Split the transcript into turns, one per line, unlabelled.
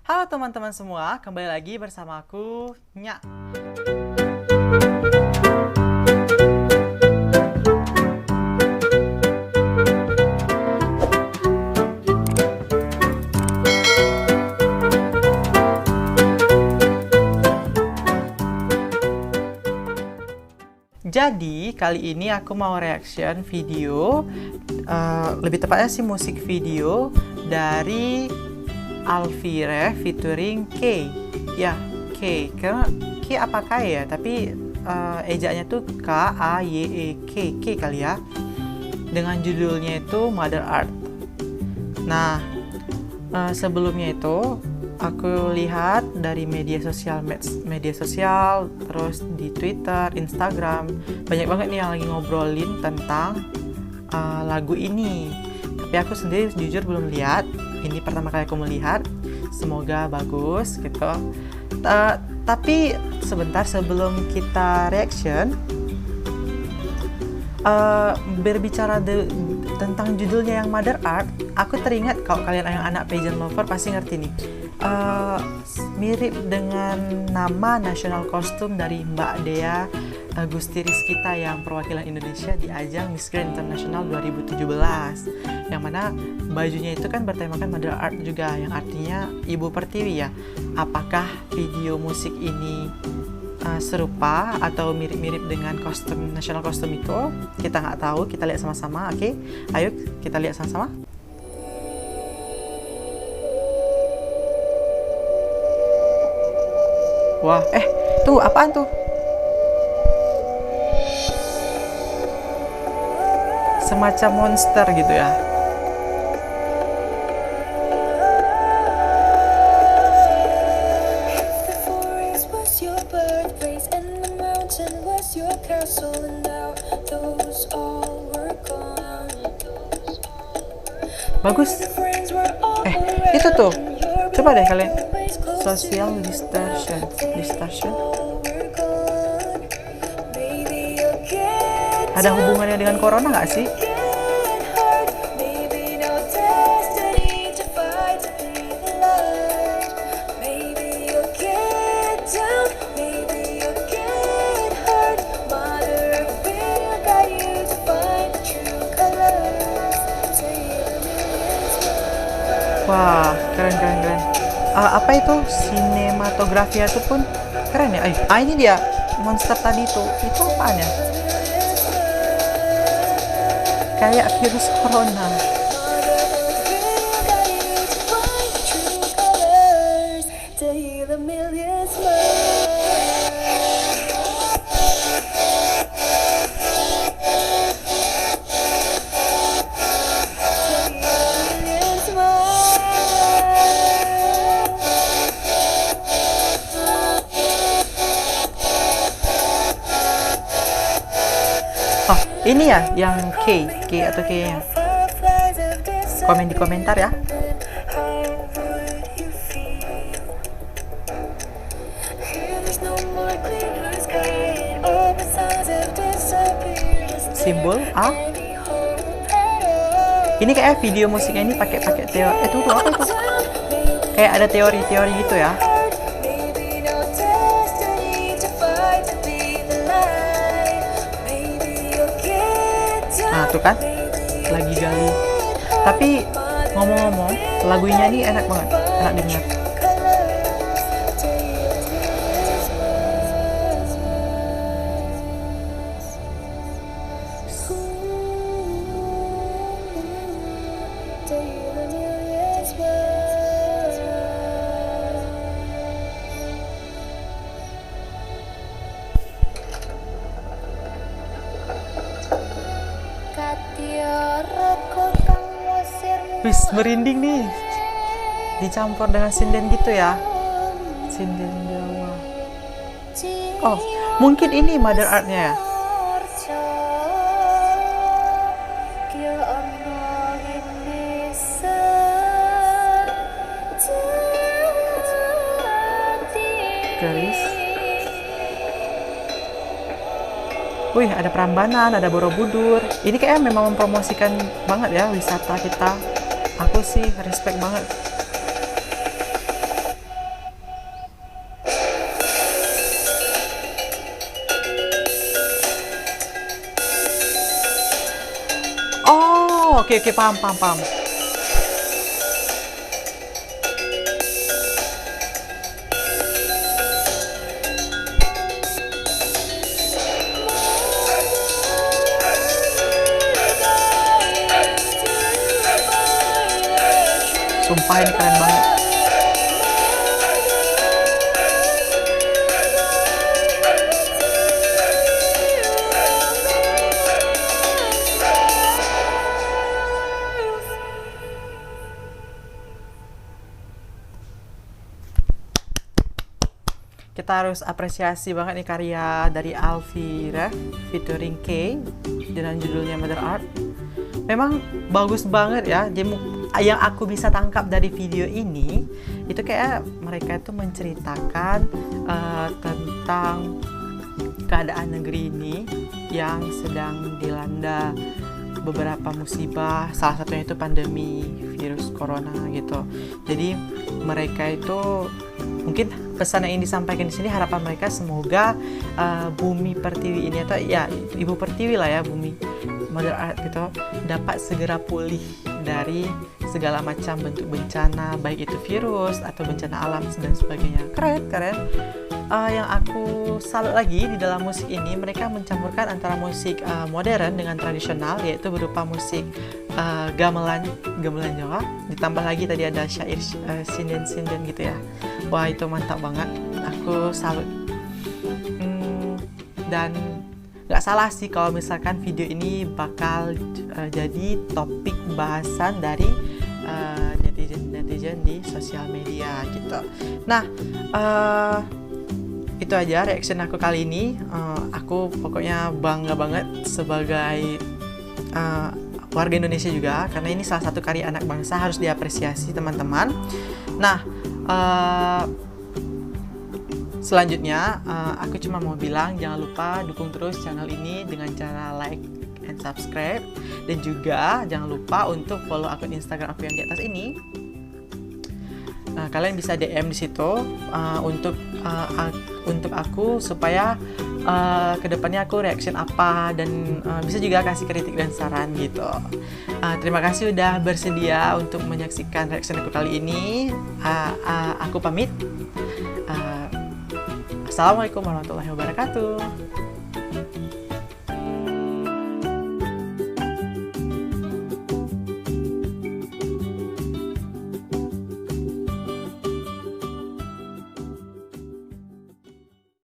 Halo teman-teman semua, kembali lagi bersama aku, Nya. Jadi, kali ini aku mau reaction video, lebih tepatnya sih musik video dari Alfire featuring K. Ya, K. Karena K apa K ya? Tapi ejaannya tuh K-A-Y-E-K. K kali ya. Dengan judulnya itu Mother Earth. Nah, sebelumnya itu aku lihat dari media sosial, terus di Twitter, Instagram, banyak banget nih yang lagi ngobrolin tentang lagu ini. Tapi aku sendiri jujur belum lihat. Ini pertama kali aku melihat. Semoga bagus gitu. Tapi sebentar sebelum kita reaction, berbicara tentang judulnya yang Mother Earth, aku teringat kalau kalian yang anak pageant lover pasti ngerti nih. Mirip dengan nama national costume dari Mbak Dea Gusti Rizkita yang perwakilan Indonesia di ajang Miss Grand International 2017, yang mana bajunya itu kan bertemakan Mother Earth juga, yang artinya Ibu Pertiwi ya. Apakah video musik ini serupa atau mirip-mirip dengan kostum national costume itu? Kita nggak tahu, kita lihat sama-sama. Oke, ayo kita lihat sama-sama. Wah, tuh apaan tuh? Semacam monster gitu ya. Bagus. Itu tuh. Coba deh kalian. Social distortion. Ada hubungannya dengan corona nggak sih? Wah, keren. Apa itu? Sinematografi itu pun keren ya. Ini dia monster tadi tuh. Itu apaan ya? Kayak virus corona. Oh, ini ya yang K atau K-nya. Komen di komentar ya. Simbol A. Ini kayak video musiknya ini pakai teori. Tuh apa itu? Kayak ada teori-teori gitu ya. Nah, tuh kan lagi gali. Tapi ngomong-ngomong, lagunya ini enak banget, enak didengar. Wis, merinding nih. Dicampur dengan sinden gitu ya. Sinden Jawa. Oh, mungkin ini Mother Earth-nya ya. Garis. Wih, ada Prambanan, ada Borobudur. Ini kayaknya memang mempromosikan banget ya wisata kita. Aku sih respect banget. Oh, oke, paham, paham, paham. Sumpah ini keren banget. Kita harus apresiasi banget nih karya dari Alfie Rev featuring K dengan judulnya Mother Art. Memang bagus banget ya. Yang aku bisa tangkap dari video ini itu kayak mereka itu menceritakan tentang keadaan negeri ini yang sedang dilanda beberapa musibah, salah satunya itu pandemi virus corona gitu. Jadi mereka itu mungkin pesan yang disampaikan di sini, harapan mereka semoga bumi pertiwi ini, atau ya ibu pertiwi lah ya, bumi Mother Earth gitu, dapat segera pulih dari segala macam bentuk bencana, baik itu virus atau bencana alam dan sebagainya. Keren. Yang aku salut lagi di dalam musik ini, mereka mencampurkan antara musik modern dengan tradisional, yaitu berupa musik gamelan Jawa, ditambah lagi tadi ada syair sinden gitu ya. Wah, itu mantap banget, aku salut. Dan nggak salah sih kalau misalkan video ini bakal jadi topik bahasan dari netizen di sosial media gitu. Nah, itu aja reaction aku kali ini. Aku pokoknya bangga banget sebagai warga Indonesia juga, karena ini salah satu karya anak bangsa, harus diapresiasi teman-teman. Nah, selanjutnya aku cuma mau bilang jangan lupa dukung terus channel ini dengan cara like and subscribe, dan juga jangan lupa untuk follow akun Instagram aku yang di atas ini. Kalian bisa DM di situ untuk aku supaya kedepannya aku reaction apa, dan bisa juga kasih kritik dan saran gitu. Terima kasih udah bersedia untuk menyaksikan reaction aku kali ini. Aku pamit. Assalamualaikum warahmatullahi wabarakatuh.